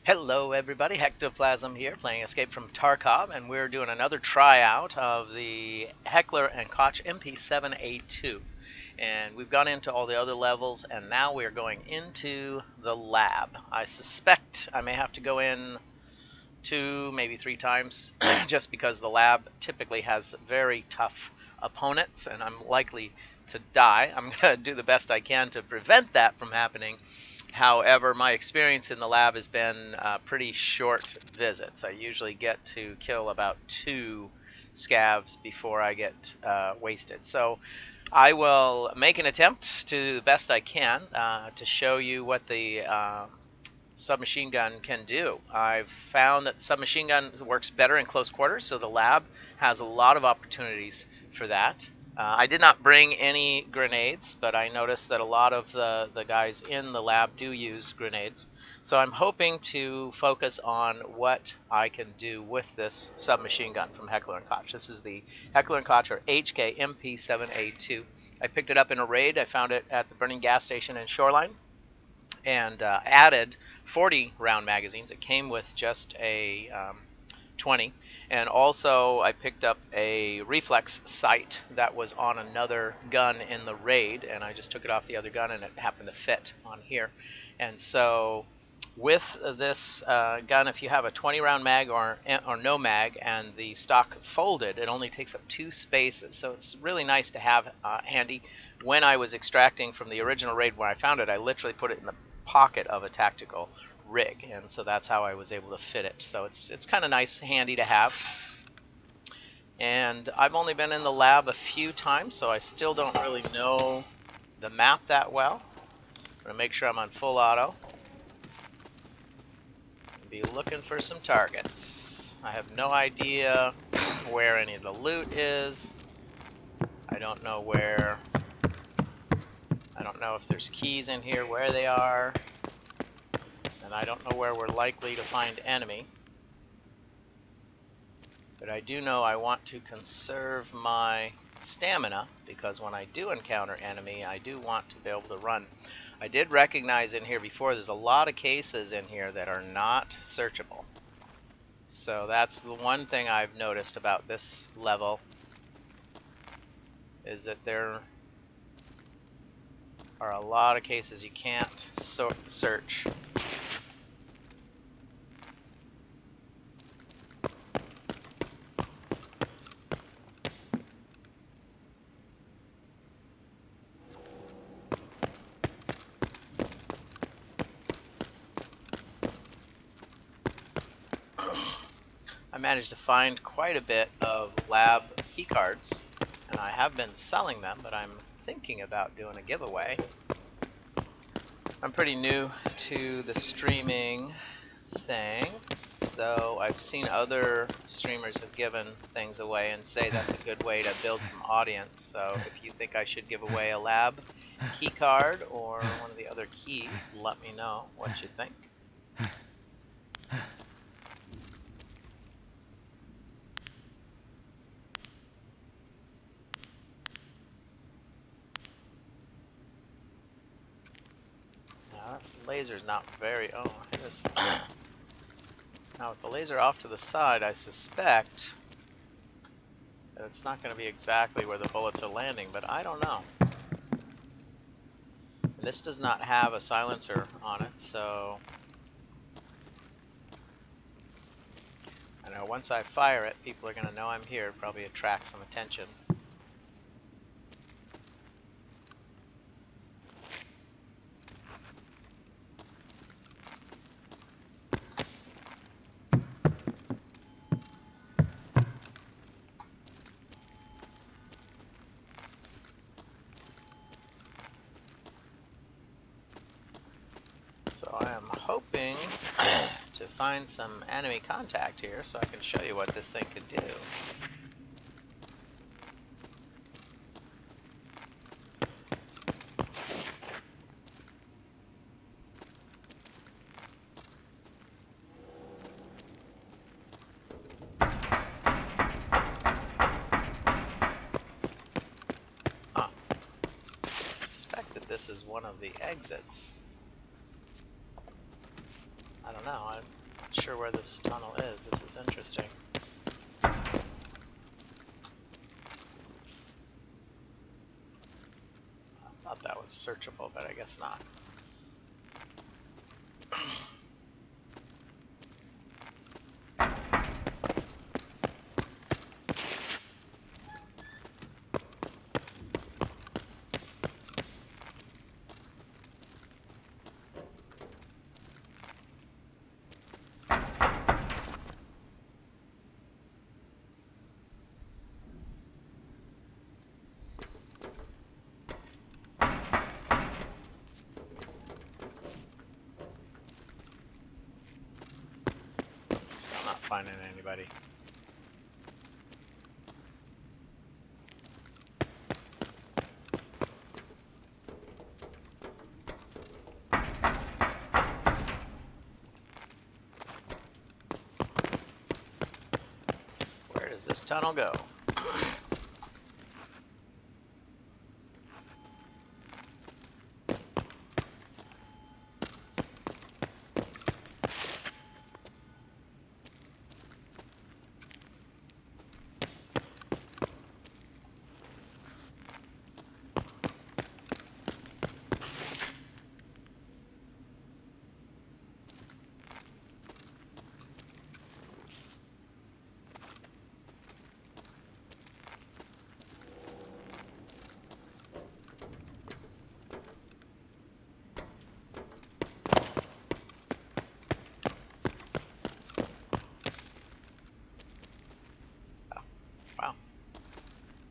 Hello everybody, Hectoplasim here, playing Escape from Tarkov, and we're doing another tryout of the Heckler & Koch MP7A2. And we've gone into all the other levels, and now we're going into the lab. I suspect I may have to go in 2, maybe 3 times, just because the lab typically has very tough opponents, and I'm likely to die. I'm going to do the best I can to prevent that from happening. However, my experience in the lab has been pretty short visits. I usually get to kill about 2 scavs before I get wasted. So I will make an attempt to do the best I can to show you what the submachine gun can do. I've found that the submachine gun works better in close quarters, so the lab has a lot of opportunities for that. I did not bring any grenades, but I noticed that a lot of the guys in the lab do use grenades. So I'm hoping to focus on what I can do with this submachine gun from Heckler & Koch. This is the Heckler & Koch or HK MP7A2. I picked it up in a raid. I found it at the burning gas station in Shoreline and added 40 round magazines. It came with just a 20, and also I picked up a reflex sight that was on another gun in the raid, and I just took it off the other gun and it happened to fit on here. And so with this gun, if you have a 20 round mag or no mag and the stock folded, it only takes up 2 spaces, so it's really nice to have handy. When I was extracting from the original raid when I found it, I literally put it in the pocket of a tactical rig, and so that's how I was able to fit it. So it's kind of nice, handy to have. And I've only been in the lab a few times, so I still don't really know the map that well. I'm gonna make sure I'm on full auto. Be looking for some targets. I have no idea where any of the loot is. I don't know where. I don't know if there's keys in here, where they are. And I don't know where we're likely to find enemy. But I do know I want to conserve my stamina, because when I do encounter enemy, I do want to be able to run. I did recognize in here before there's a lot of cases in here that are not searchable. So that's the one thing I've noticed about this level, is that there are a lot of cases you can't search. I managed to find quite a bit of lab keycards, and I have been selling them, but I'm thinking about doing a giveaway. I'm pretty new to the streaming thing, so I've seen other streamers have given things away and say that's a good way to build some audience. So if you think I should give away a lab keycard or one of the other keys, let me know what you think. Laser's not very. Oh, it is. Now with the laser off to the side, I suspect that it's not going to be exactly where the bullets are landing, but I don't know. This does not have a silencer on it, so I know once I fire it, people are going to know I'm here. Probably attract some attention. So I am hoping to find some enemy contact here so I can show you what this thing can do. I suspect that this is one of the exits. I don't know. not sure where this tunnel is. This is interesting. I thought that was searchable, but I guess not. Still not finding anybody. Where does this tunnel go?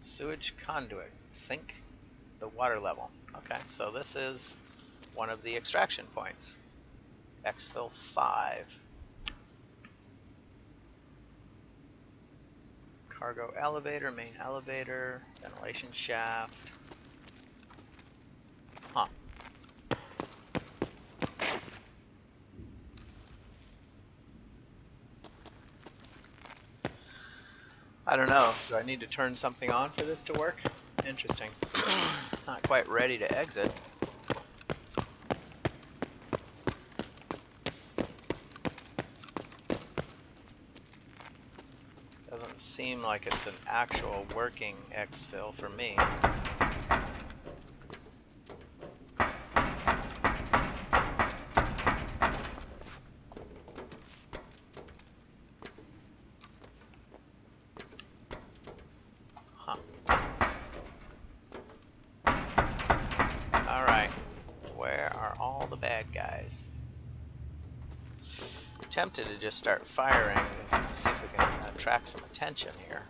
Sewage conduit, sink the water level. Okay, so this is one of the extraction points. Exfil 5. Cargo elevator, main elevator, ventilation shaft. Huh. I don't know. Do I need to turn something on for this to work? Interesting. Not quite ready to exit. Doesn't seem like it's an actual working exfil for me. Alright, where are all the bad guys? Tempted to just start firing to see if we can attract some attention here.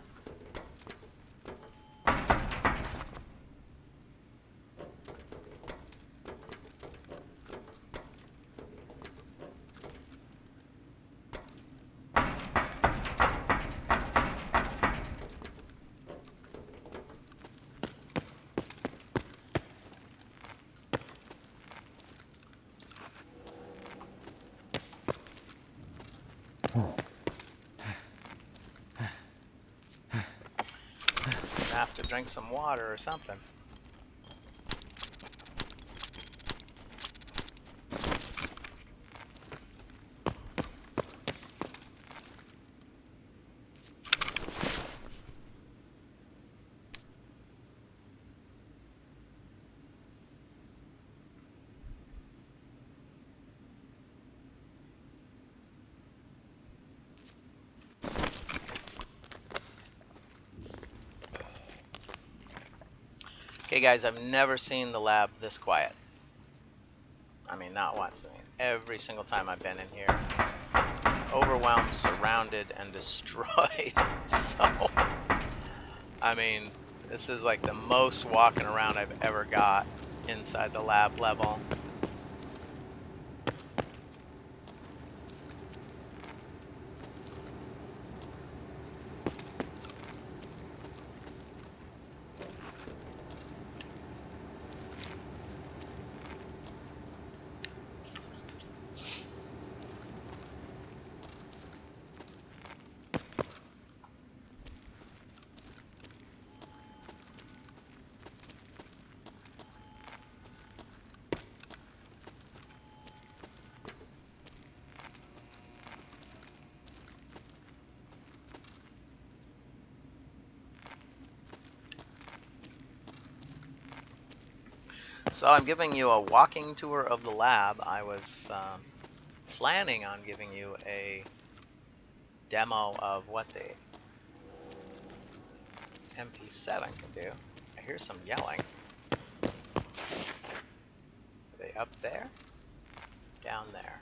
Have to drink some water or something. Okay guys, I've never seen the lab this quiet. I mean, not once. I mean, every single time I've been in here. Overwhelmed, surrounded, and destroyed. So, I mean, this is like the most walking around I've ever got inside the lab level. So I'm giving you a walking tour of the lab. I was planning on giving you a demo of what the MP7 can do. I hear some yelling. Are they up there? Down there.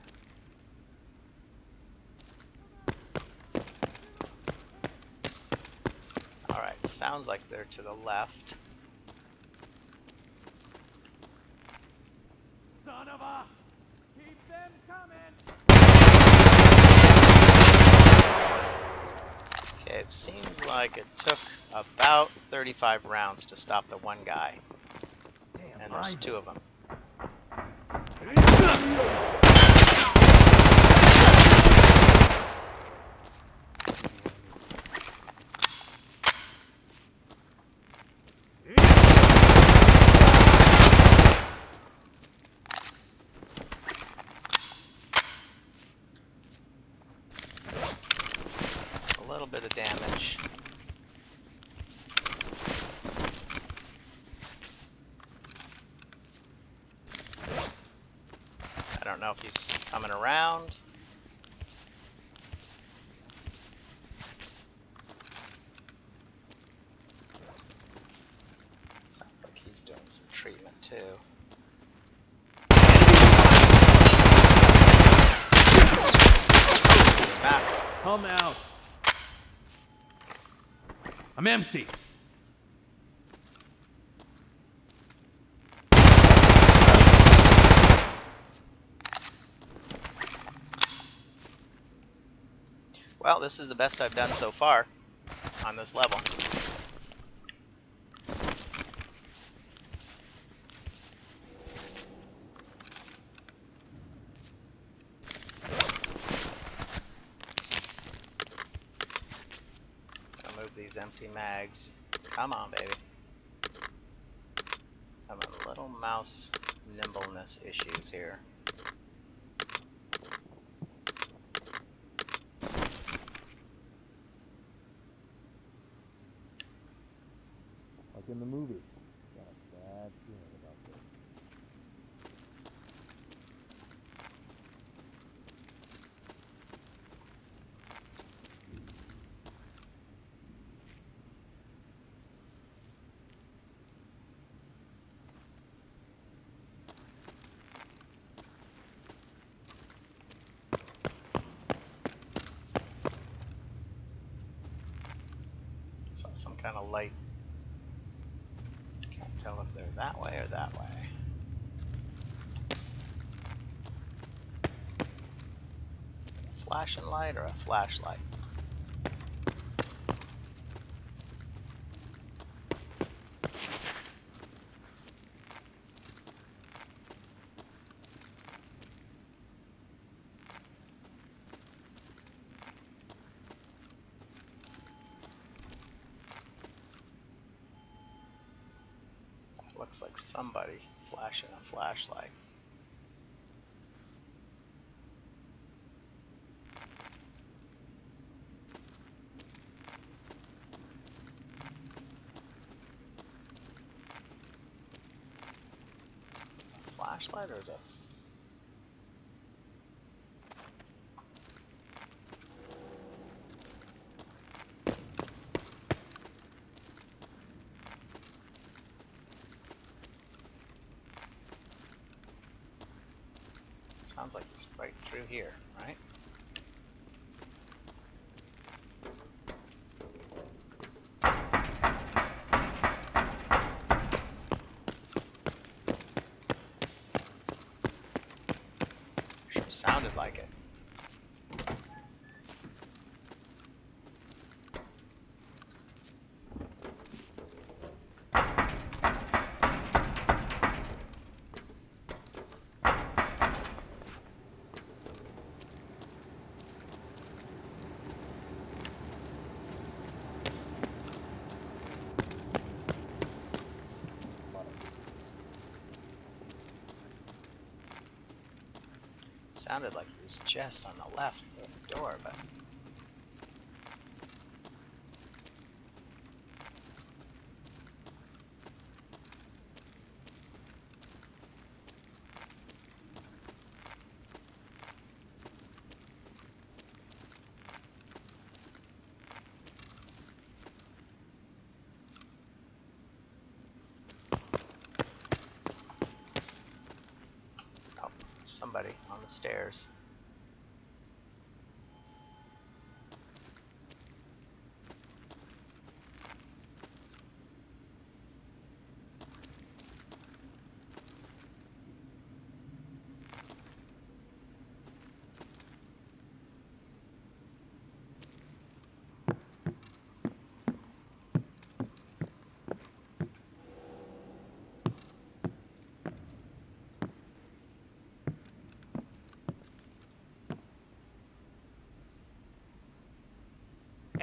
Alright, sounds like they're to the left. Son of a! Keep them coming! Okay, it seems like it took about 35 rounds to stop the one guy. Damn, And there's two of them. A little bit of damage. I don't know if he's coming around. Sounds like he's doing some treatment too. Come out! I'm empty! Well, this is the best I've done so far on this level. I'll move these empty mags. Come on, baby. Having a little mouse nimbleness issues here. Like in the movie. Got a bad feeling about this. Saw some kind of light. Can't tell if they're that way or that way. A flashing light or a flashlight? Looks like somebody flashing a flashlight. A flashlight or is it? Sounds like it's right through here, right? Sure sounded like it. Sounded like he was just on the left of the door, but somebody on the stairs.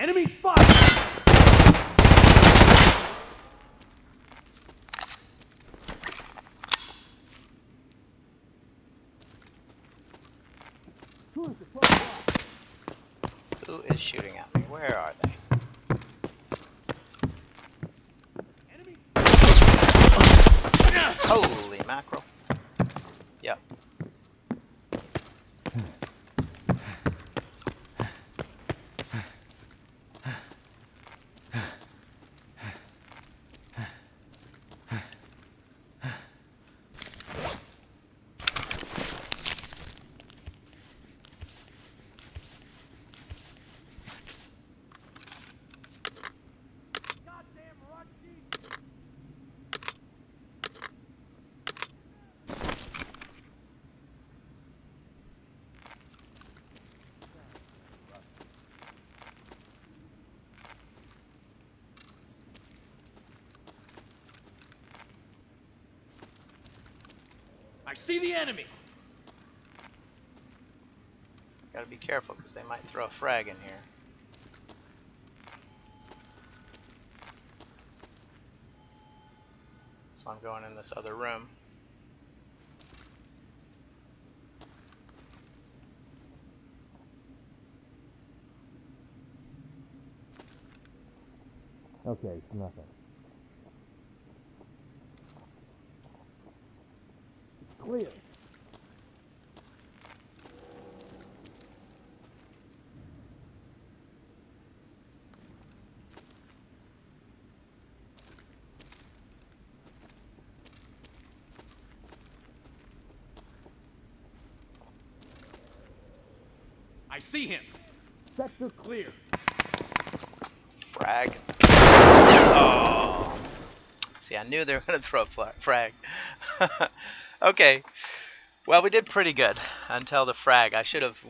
Enemy spot! Who is shooting at me? Where are they? Holy mackerel. Yep. I see the enemy! Gotta be careful because they might throw a frag in here. So I'm going in this other room. Okay, nothing. Clear. I see him! Sector clear. Frag. Oh. See, I knew they were going to throw a frag. Okay. Well, we did pretty good until the frag. I should have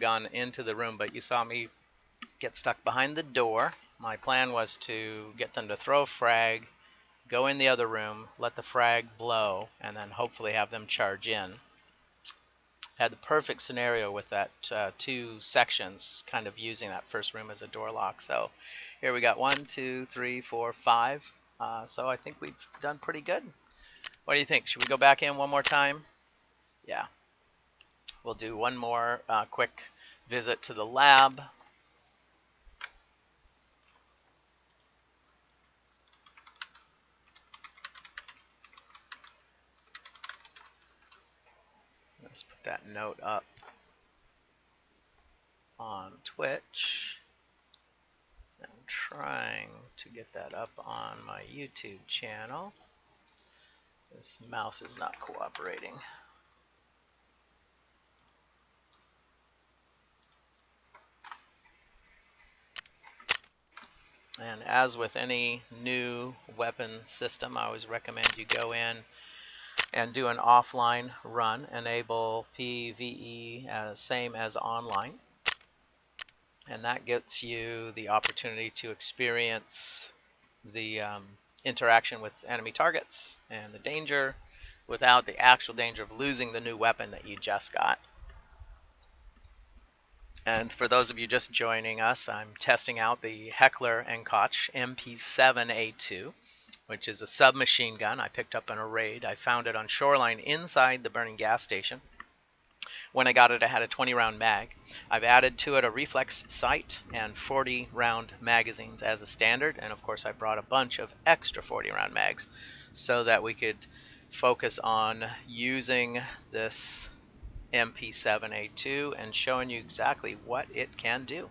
gone into the room, but you saw me get stuck behind the door. My plan was to get them to throw a frag, go in the other room, let the frag blow, and then hopefully have them charge in. Had the perfect scenario with that two sections, kind of using that first room as a door lock. So here we got 1, 2, 3, 4, 5. So I think we've done pretty good. What do you think? Should we go back in one more time? Yeah. We'll do one more quick visit to the lab. Let's put that note up on Twitch. I'm trying to get that up on my YouTube channel. This mouse is not cooperating. And as with any new weapon system, I always recommend you go in and do an offline run, enable PvE same as online. And that gets you the opportunity to experience the interaction with enemy targets and the danger without the actual danger of losing the new weapon that you just got. And for those of you just joining us, I'm testing out the Heckler & Koch MP7A2, which is a submachine gun I picked up in a raid. I found it on Shoreline inside the burning gas station. When I got it, I had a 20-round mag. I've added to it a reflex sight and 40-round magazines as a standard, and of course I brought a bunch of extra 40-round mags so that we could focus on using this MP7A2 and showing you exactly what it can do.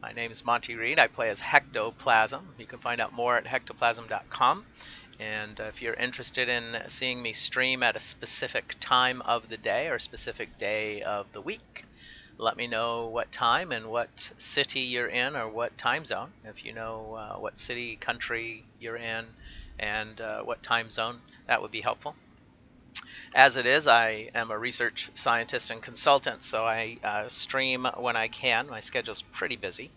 My name is Monty Reed. I play as Hectoplasm. You can find out more at hectoplasm.com. And if you're interested in seeing me stream at a specific time of the day or a specific day of the week, let me know what time and what city you're in or what time zone. If you know what city, country you're in, and what time zone, that would be helpful. As it is, I am a research scientist and consultant, so I stream when I can. My schedule's pretty busy.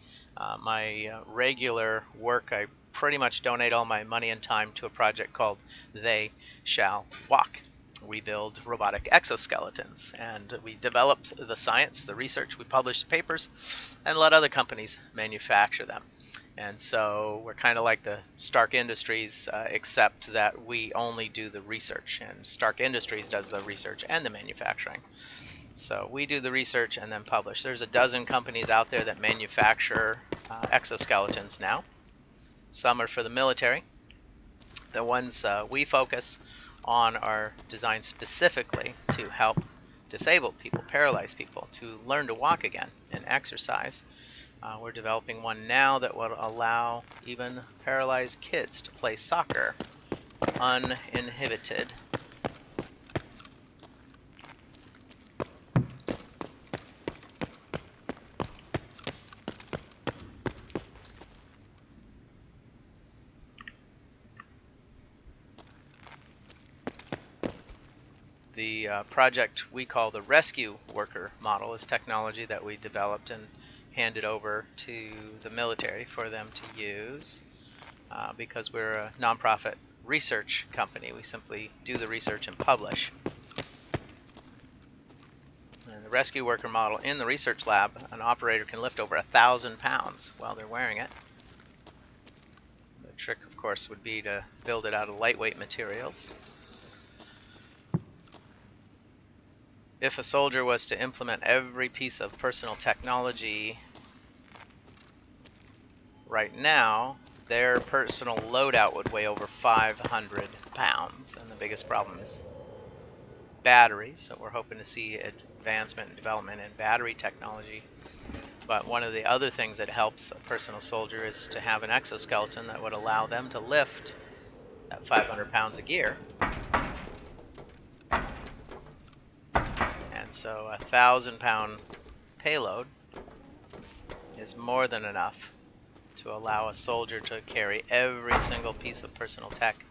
My regular work, I pretty much donate all my money and time to a project called They Shall Walk. We build robotic exoskeletons, and we develop the science, the research, we publish the papers, and let other companies manufacture them. And so we're kind of like the Stark Industries, except that we only do the research, and Stark Industries does the research and the manufacturing. So we do the research and then publish. There's a dozen companies out there that manufacture exoskeletons now. Some are for the military. The ones we focus on are designed specifically to help disabled people, paralyzed people, to learn to walk again and exercise. We're developing one now that will allow even paralyzed kids to play soccer uninhibited. The project we call the rescue worker model is technology that we developed and handed over to the military for them to use because we're a nonprofit research company. We simply do the research and publish. And the rescue worker model in the research lab, an operator can lift over 1,000 pounds while they're wearing it. The trick, of course, would be to build it out of lightweight materials. If a soldier was to implement every piece of personal technology right now, their personal loadout would weigh over 500 pounds. And the biggest problem is batteries. So we're hoping to see advancement and development in battery technology. But one of the other things that helps a personal soldier is to have an exoskeleton that would allow them to lift that 500 pounds of gear. And so a 1,000-pound payload is more than enough to allow a soldier to carry every single piece of personal tech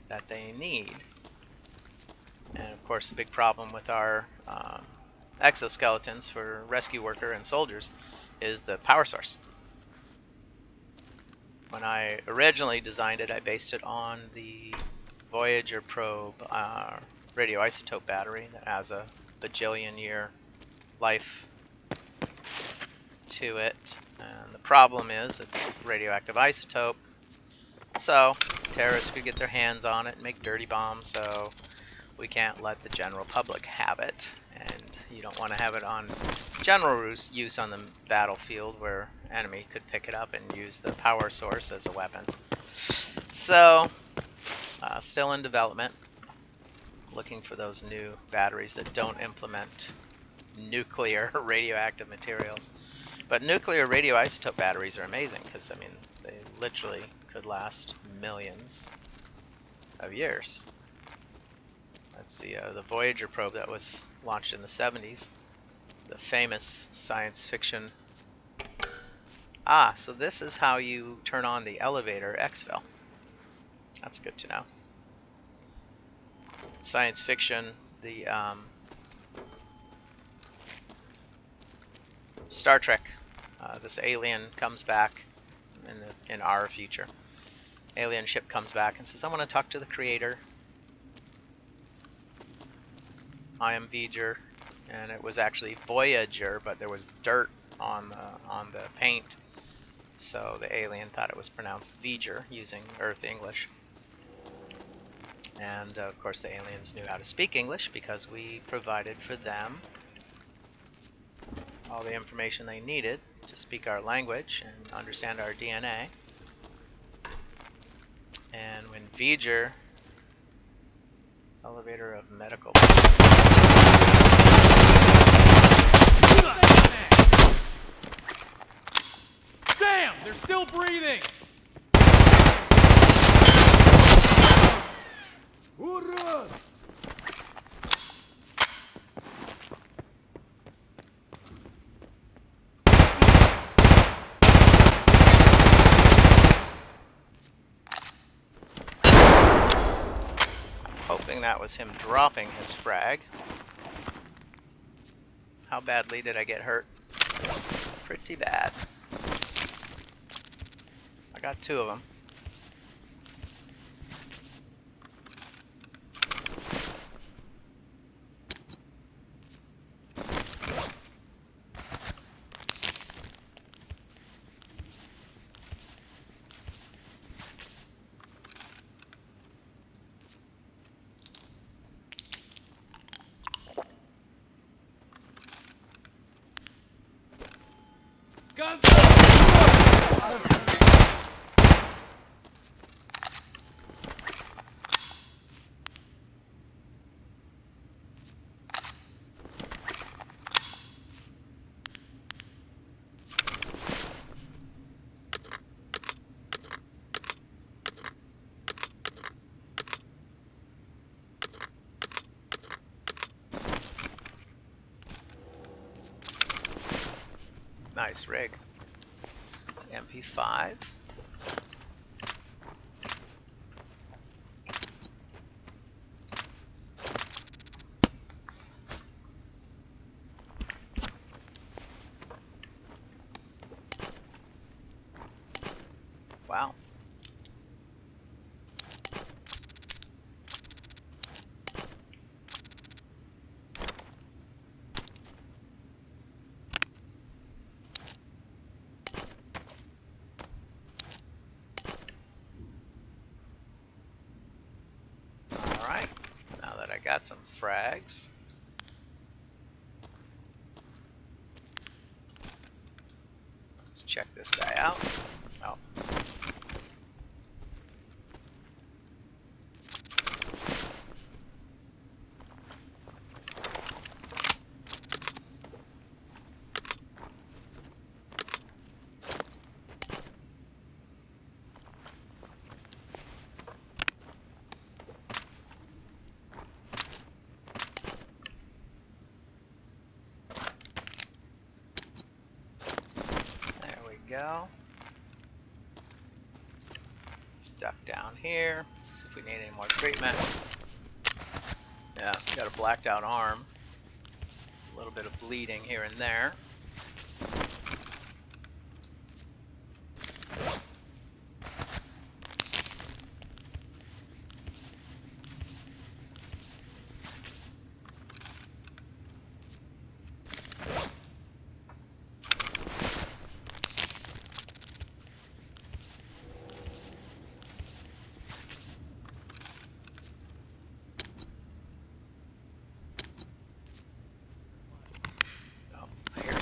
that they need. And of course, the big problem with our exoskeletons for rescue worker and soldiers is the power source. When I originally designed it, I based it on the Voyager probe radioisotope battery that has a bajillion-year life to it. And the problem is it's radioactive isotope, so terrorists could get their hands on it and make dirty bombs, so we can't let the general public have it. And you don't want to have it on general use on the battlefield where enemy could pick it up and use the power source as a weapon. So still in development, looking for those new batteries that don't implement nuclear radioactive materials. But nuclear radioisotope batteries are amazing because, I mean, they literally could last millions of years. That's the Voyager probe that was launched in the 70s. The famous science fiction. So this is how you turn on the elevator exfil. That's good to know. Science fiction, the Star Trek. This alien comes back in our future. Alien ship comes back and says, "I want to talk to the creator. I am Voyager," and it was actually Voyager, but there was dirt on the paint, so the alien thought it was pronounced Voyager using Earth English. And of course, the aliens knew how to speak English because we provided for them all the information they needed to speak our language and understand our DNA. And when Voyager, elevator of medical, hoping that was him dropping his frag. How badly did I get hurt? Pretty bad. I got 2 of them. Guns! Nice rig. It's MP5. Wow. Alright, now that I got some frags, let's check this guy out. Oh. Go. Let's duck down here. See if we need any more treatment. Yeah, got a blacked out arm. A little bit of bleeding here and there.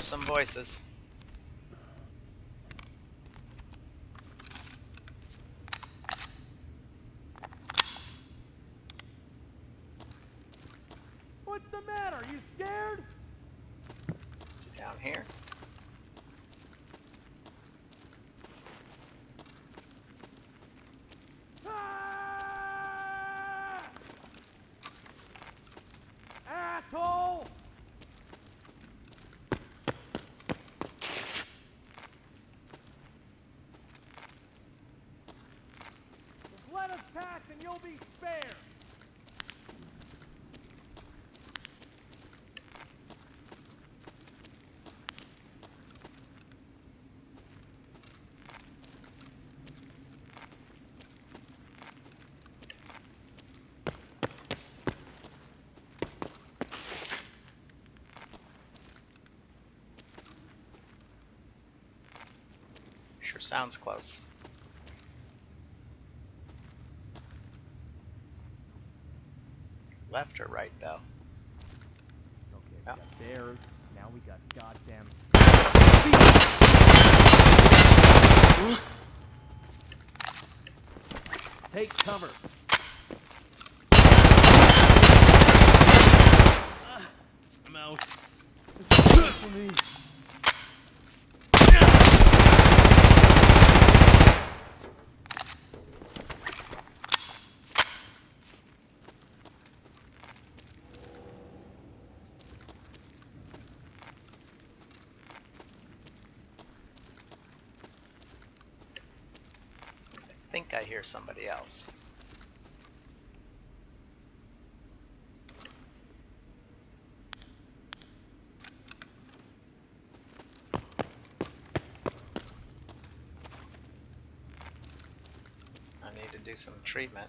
Some voices. What's the matter? You scared? Is it down here? Ah! Asshole! Let us pass and you'll be spared. Sure sounds close. Left or right, though? Okay, we Yeah. got bears. Now we got goddamn. Take cover. I'm out. This is good for me. I think I hear somebody else. do some treatment.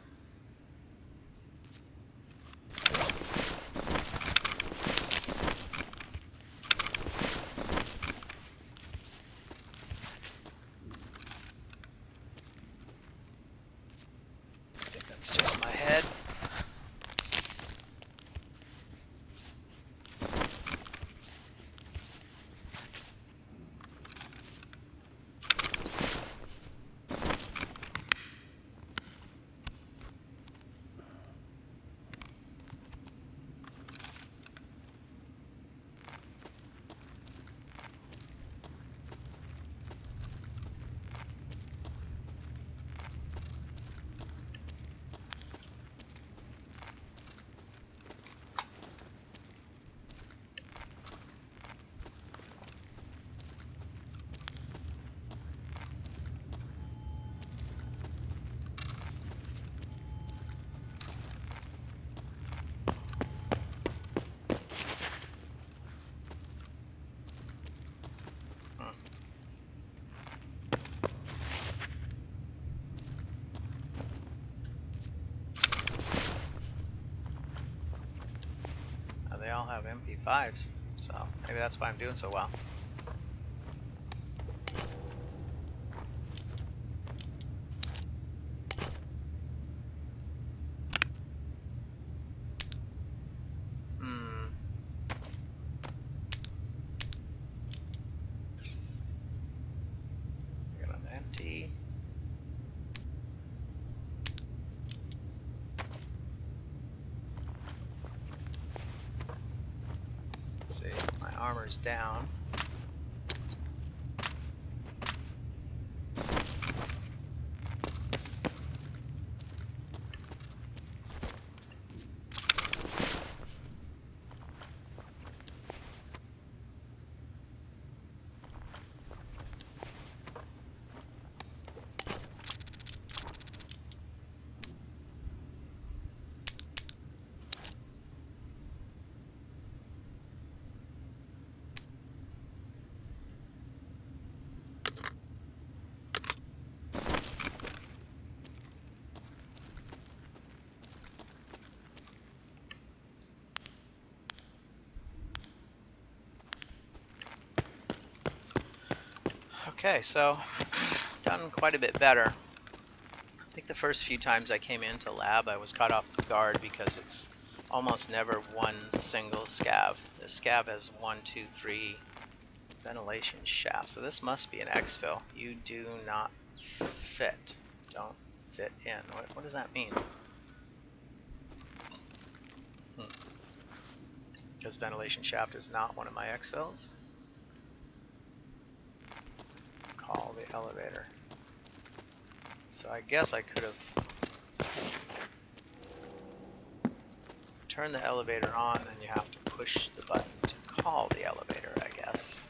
I think that's just my head. They all have MP5s, so maybe that's why I'm doing so well. Got an empty. See, my armor's down. Okay, so done quite a bit better. I think the first few times I came into lab I was caught off guard because it's almost never one single scav. The scav has 1, 2, 3 ventilation shafts, so this must be an exfil. You do not fit. Don't fit in. What does that mean? Because ventilation shaft is not one of my exfils. Call the elevator. So I guess I could have turned the elevator on, then you have to push the button to call the elevator, I guess.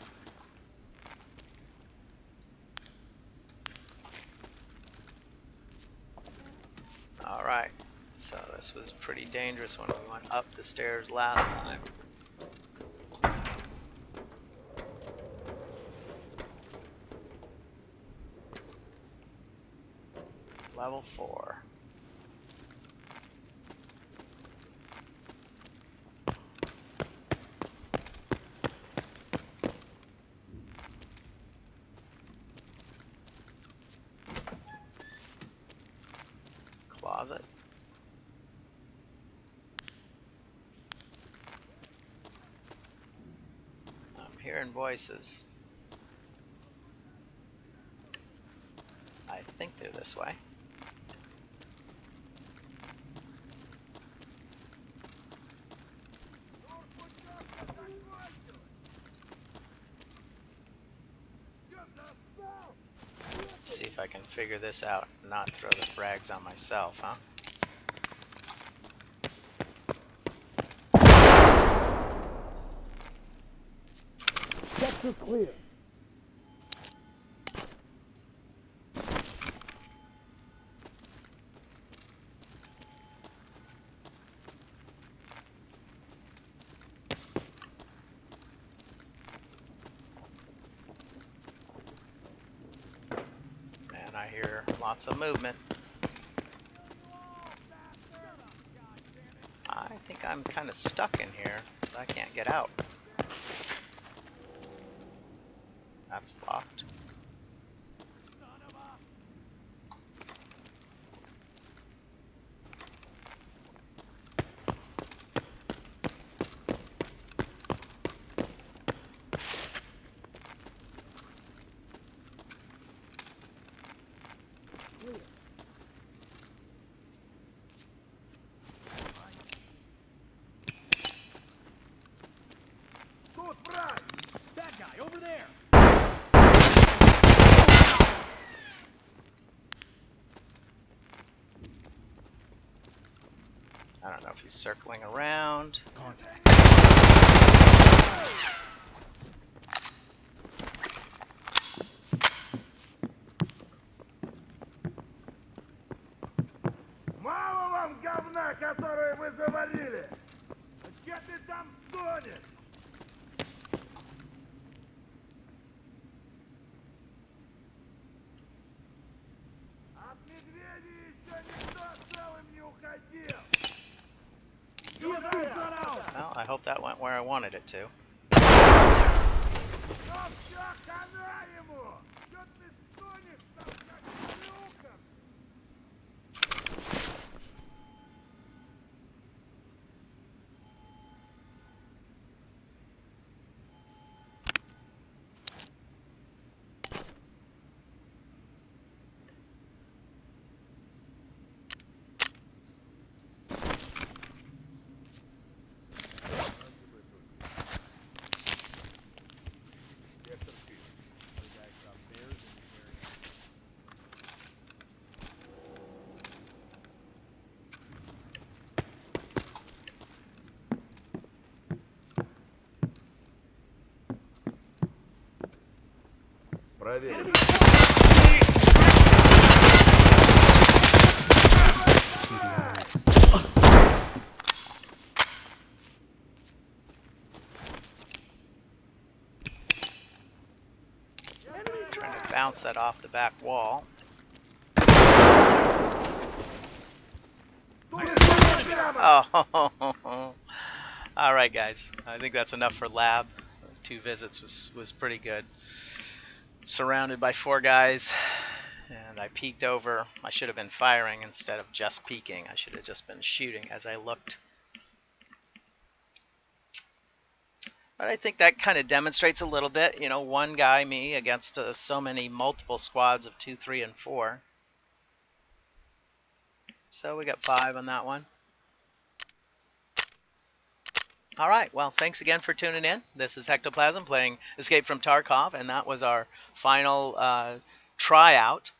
Alright, so this was pretty dangerous when we went up the stairs last time. Level 4. Closet. I'm hearing voices. I think they're this way. See if I can figure this out and not throw the frags on myself, huh? Sector clear. And I hear lots of movement. I'm kind of stuck in here because I can't get out. That's locked. That guy over there. I don't know if he's circling around. Contact. Мало вам говна, которое вы завалили! Че ты там стонешь? От медведей еще никто целым не уходил! Well, I hope that went where I wanted it to. Ну все, хана ему! Че ты стонешь там, как шлюха? Проверим. Trying to bounce that off the back wall. Oh, all right, guys. I think that's enough for lab. 2 visits was pretty good. Surrounded by 4 guys, and I peeked over. I should have been firing instead of just peeking. I should have just been shooting as I looked. But I think that kind of demonstrates a little bit, you know, one guy, me, against so many multiple squads of 2, 3, and 4. So we got 5 on that one. All right, well, thanks again for tuning in. This is Hectoplasm playing Escape from Tarkov, and that was our final tryout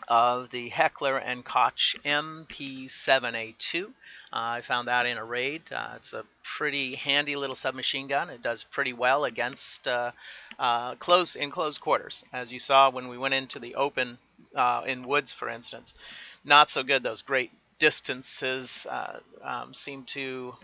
of the Heckler & Koch MP7A2. I found that in a raid. It's a pretty handy little submachine gun. It does pretty well against close quarters. As you saw when we went into the open in woods, for instance. Not so good. Those great distances seem to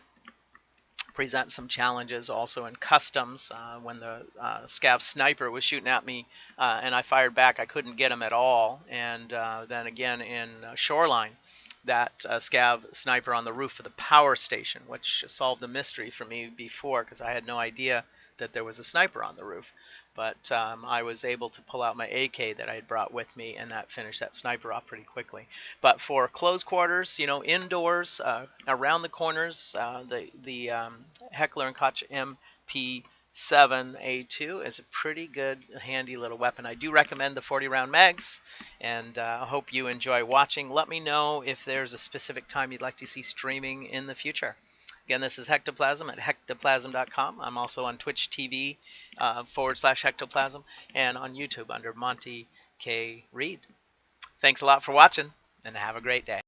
present some challenges also in customs. When the Scav sniper was shooting at me and I fired back, I couldn't get him at all. And then again in Shoreline, that Scav sniper on the roof of the power station, which solved the mystery for me before because I had no idea that there was a sniper on the roof. But I was able to pull out my AK that I had brought with me, and that finished that sniper off pretty quickly. But for close quarters, you know, indoors, around the corners, the Heckler & Koch MP7A2 is a pretty good, handy little weapon. I do recommend the 40-round mags, and I hope you enjoy watching. Let me know if there's a specific time you'd like to see streaming in the future. Again, this is Hectoplasm at hectoplasm.com. I'm also on Twitch TV /Hectoplasm and on YouTube under Monty K. Reed. Thanks a lot for watching, and have a great day.